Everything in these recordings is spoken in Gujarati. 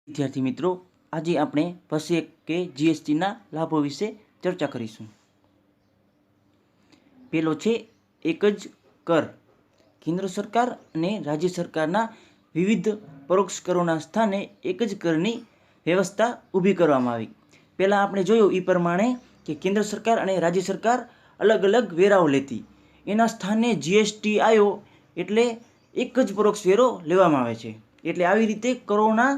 વિદ્યાર્થી મિત્રો, આજે આપણે વસેક કે જીએસટીના લાભો વિશે ચર્ચા કરીશું. પહેલો છે એક જ કર. કેન્દ્ર સરકાર અને રાજ્ય સરકારના વિવિધ પરોક્ષ કરોના સ્થાને એક જ કરની વ્યવસ્થા ઊભી કરવામાં આવી. પહેલાં આપણે જોયું એ પ્રમાણે કે કેન્દ્ર સરકાર અને રાજ્ય સરકાર અલગ અલગ વેરાઓ લેતી, એના સ્થાને જીએસટી આવ્યો એટલે એક જ પરોક્ષ વેરો લેવામાં આવે છે. એટલે આવી રીતે કરોના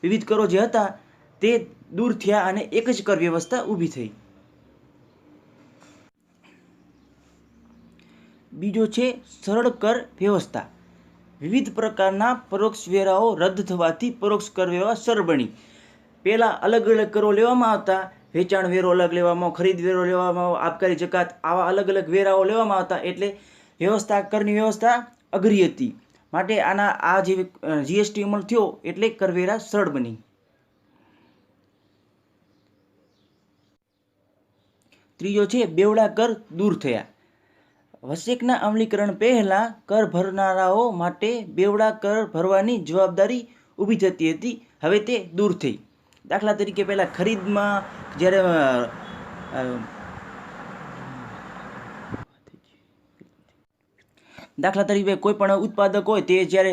વિવિધ કરો જે હતા તે દૂર થયા અને એક જ કર વ્યવસ્થા ઊભી થઈ. બીજો છે સરળ કર વ્યવસ્થા. વિવિધ પ્રકારના પરોક્ષ વેરાઓ રદ થવાથી પરોક્ષ કર વ્યવસ્થા સરળ બની. પહેલાં અલગ અલગ કરો લેવામાં આવતા, વેચાણ વેરો અલગ લેવામાં, ખરીદ વેરો લેવામાં, આબકારી જકાત, આવા અલગ અલગ વેરાઓ લેવામાં આવતા. એટલે વ્યવસ્થા કરની વ્યવસ્થા અઘરી હતી. માટે આ જે જીએસટી અમલ થયો એટલે કરવેરા સરળ બની. ત્રીજો છે બેવડા કર દૂર થયા. વસેકના અમલીકરણ પહેલાં કર ભરનારાઓ માટે બેવડા કર ભરવાની જવાબદારી ઊભી થતી હતી, હવે તે દૂર થઈ. દાખલા તરીકે પહેલાં ખરીદમાં જ્યારે દાખલા તરીકે કોઈ પણ ઉત્પાદક હોય તે જ્યારે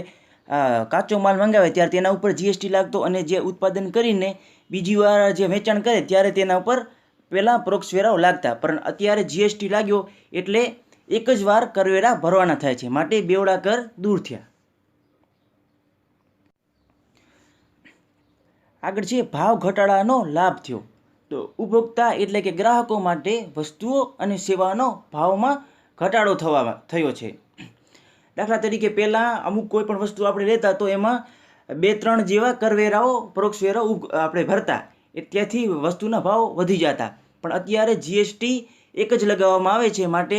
કાચો માલ મંગાવે ત્યારે તેના ઉપર જીએસટી લાગતો, અને જે ઉત્પાદન કરીને બીજી વાર જે વેચાણ કરે ત્યારે તેના ઉપર પહેલાં પરોક્ષ વેરાઓ લાગતા. પણ અત્યારે જીએસટી લાગ્યો એટલે એક જ વાર કરવેરા ભરવાના થાય છે, માટે બેવડા કર દૂર થયા. આગળ છે ભાવ ઘટાડાનો લાભ થયો. તો ઉપભોક્તા એટલે કે ગ્રાહકો માટે વસ્તુઓ અને સેવાનો ભાવમાં ઘટાડો થયો છે. દાખલા તરીકે પહેલાં અમુક કોઈ પણ વસ્તુ આપણે લેતા તો એમાં 2-3 જેવા કરવેરાઓ પરોક્ષ વેરાઓ આપણે ભરતા, ત્યાંથી વસ્તુના ભાવ વધી જતા. પણ અત્યારે જીએસટી એક જ લગાવવામાં આવે છે, માટે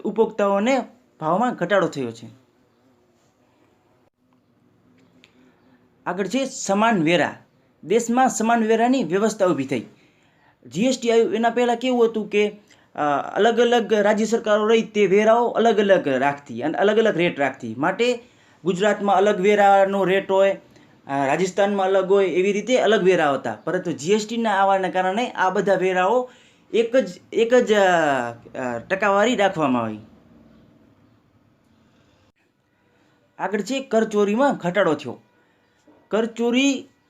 ઉપભોક્તાઓને ભાવમાં ઘટાડો થયો છે. આગળ છે સમાન વેરા. દેશમાં સમાન વેરાની વ્યવસ્થા ઊભી થઈ. જીએસટી આવ્યું એના પહેલાં કેવું હતું કે અલગ અલગ રાજ્ય સરકારો રહી તે વેરાઓ અલગ અલગ રાખતી અને અલગ અલગ રેટ રાખતી. માટે ગુજરાતમાં અલગ વેરાનો રેટ હોય, રાજસ્થાનમાં અલગ હોય, એવી રીતે અલગ વેરા હતા. પરંતુ જીએસટીના આવવાના કારણે આ બધા વેરાઓ એક જ ટકાવારી રાખવામાં આવી. આગળ છે કરચોરીમાં ઘટાડો થયો.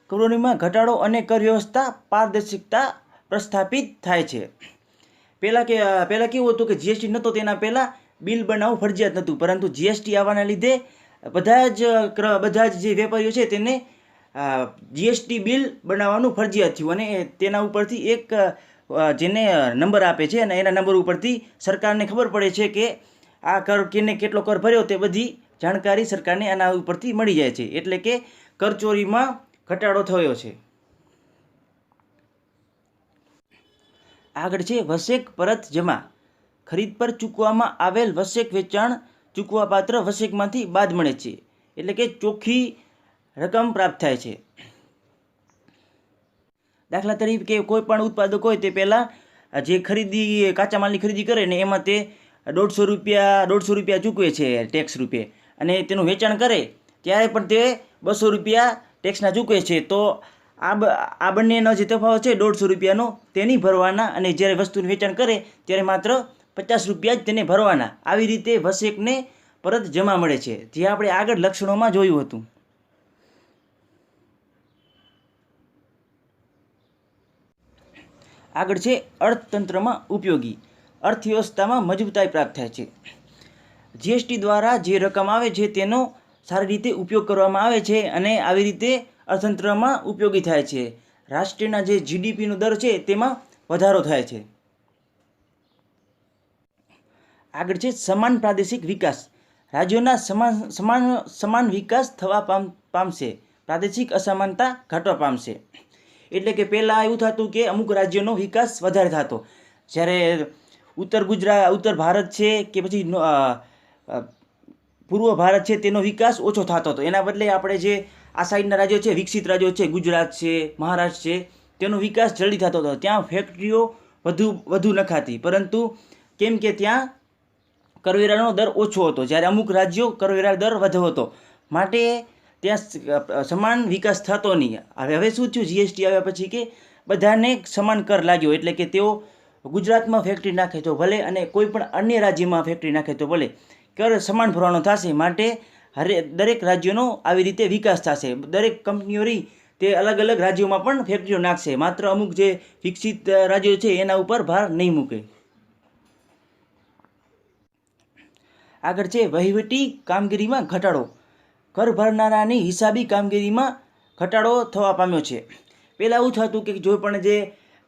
કરોમાં ઘટાડો અને કર વ્યવસ્થા પારદર્શકતા પ્રસ્થાપિત થાય છે. પહેલાં કેવું હતું કે જીએસટી નહોતો તેના પહેલાં બિલ બનાવવું ફરજિયાત નહોતું, પરંતુ જીએસટી આવવાના લીધે બધા જ જે વેપારીઓ છે તેને જીએસટી બિલ બનાવવાનું ફરજિયાત થયું, અને તેના ઉપરથી એક જેને નંબર આપે છે અને એના નંબર ઉપરથી સરકારને ખબર પડે છે કે આ કર કેને કેટલો કર ભર્યો તે બધી જાણકારી સરકારને આના ઉપરથી મળી જાય છે. એટલે કે કરચોરીમાં ઘટાડો થયો છે. આગળ છે વસેક પરત જમા. ખરીદ પર ચૂકવવામાં આવેલ વસેક વેચાણ ચૂકવાપાત્ર વસેકમાંથી બાદ મળે છે, એટલે કે ચોખ્ખી રકમ પ્રાપ્ત થાય છે. દાખલા તરીકે કોઈ પણ ઉત્પાદક હોય તે પહેલાં જે કાચા માલની ખરીદી કરે ને એમાં તે 150 રૂપિયા ચૂકવે છે ટેક્સ રૂપે, અને તેનું વેચાણ કરે ત્યારે પણ તે 200 રૂપિયા ટેક્સના ચૂકવે છે. તો આ બંનેનો જે તફાવત છે 150 રૂપિયાનો તે નહીં ભરવાના, અને જ્યારે વસ્તુનું વેચાણ કરે ત્યારે માત્ર 50 રૂપિયા જ તેને ભરવાના. આવી રીતે વસેકને પરત જમા મળે છે, જે આપણે આગળ લક્ષણોમાં જોયું હતું. આગળ છે અર્થતંત્રમાં ઉપયોગી. અર્થવ્યવસ્થામાં મજબૂતાઈ પ્રાપ્ત થાય છે. જીએસટી દ્વારા જે રકમ આવે છે તેનો સારી રીતે ઉપયોગ કરવામાં આવે છે, અને આવી રીતે અર્થતંત્રમાં ઉપયોગી થાય છે. રાષ્ટ્રના જે જીડીપીનો દર છે તેમાં વધારો થાય છે. આગળ છે સમાન પ્રાદેશિક વિકાસ. રાજ્યોના સમાન વિકાસ થવા પામશે, પ્રાદેશિક અસમાનતા ઘટવા પામશે. એટલે કે પહેલાં એવું થતું કે અમુક રાજ્યોનો વિકાસ વધારે થતો, જ્યારે ઉત્તર ભારત છે કે પછી પૂર્વ ભારત છે તેનો વિકાસ ઓછો થતો હતો. એના બદલે આપણે જે આ સાઈડના રાજ્યો છે, વિકસિત રાજ્યો છે, ગુજરાત છે, મહારાષ્ટ્ર છે, તેનો વિકાસ જલ્દી થતો હતો. ત્યાં ફેક્ટરીઓ વધુ નખાતી, પરંતુ કેમ કે ત્યાં કરવેરાનો દર ઓછો હતો, જ્યારે અમુક રાજ્યો કરવેરા દર વધુ હતો. માટે ત્યાં સમાન વિકાસ થતો નહીં. હવે શું થયું જીએસટી આવ્યા પછી કે બધાને સમાન કર લાગ્યો, એટલે કે તેઓ ગુજરાતમાં ફેક્ટરી નાખે તો ભલે અને કોઈ પણ અન્ય રાજ્યમાં ફેક્ટરી નાખે તો ભલે કર સમાન ભરવાનો થશે. માટે દરેક રાજ્યોનો આવી રીતે વિકાસ થશે. દરેક કંપનીઓ રહી તે અલગ અલગ રાજ્યોમાં પણ ફેક્ટરીઓ નાખશે. માત્ર અમુક જે વિકસિત રાજ્યો છે એના ઉપર ભાર નહીં મૂકે. આગળ છે વહીવટી કામગીરીમાં ઘટાડો. કર ભરનારાની હિસાબી કામગીરીમાં ઘટાડો થવા પામ્યો છે. પહેલાં એવું થતું કે જો પણ જે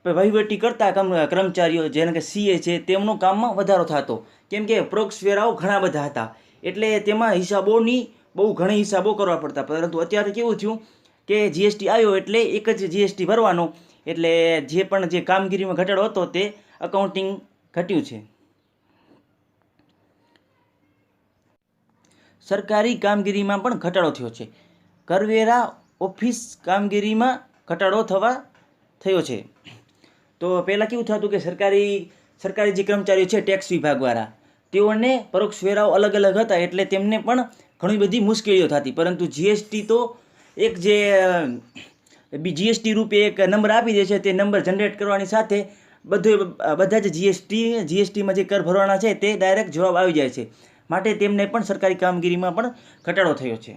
વહીવટી કરતા કર્મચારીઓ જેને કે સીએ છે તેમનો કામમાં વધારો થતો, કેમ કે પ્રોક્ષ વેરાઓ ઘણા બધા હતા એટલે તેમાં હિસાબોની બહુ ઘણી હિસાબો કરવા પડતા. પરંતુ અત્યારે કેવું થયું કે જીએસટી આવ્યો એટલે એક જ જીએસટી ભરવાનો, એટલે જે પણ જે કામગીરીમાં ઘટાડો હતો તે અકાઉન્ટિંગ ઘટ્યું છે. સરકારી કામગીરીમાં પણ ઘટાડો થયો છે. કરવેરા ઓફિસ કામગીરીમાં ઘટાડો થયો છે. તો પહેલાં કેવું થતું કે સરકારી જે કર્મચારીઓ છે ટેક્સ વિભાગવાળા તેઓને પરોક્ષ વેરાઓ અલગ અલગ હતા એટલે તેમને પણ ઘણી બધી મુશ્કેલીઓ થતી. પરંતુ જીએસટી તો એક જે જીએસટી રૂપે એક નંબર આપી દે છે, તે નંબર જનરેટ કરવાની સાથે બધા જ જીએસટીમાં જે કર ભરવાના છે તે ડાયરેક્ટ જવાબ આવી જાય છે. માટે તેમને પણ સરકારી કામગીરીમાં પણ ઘટાડો થયો છે.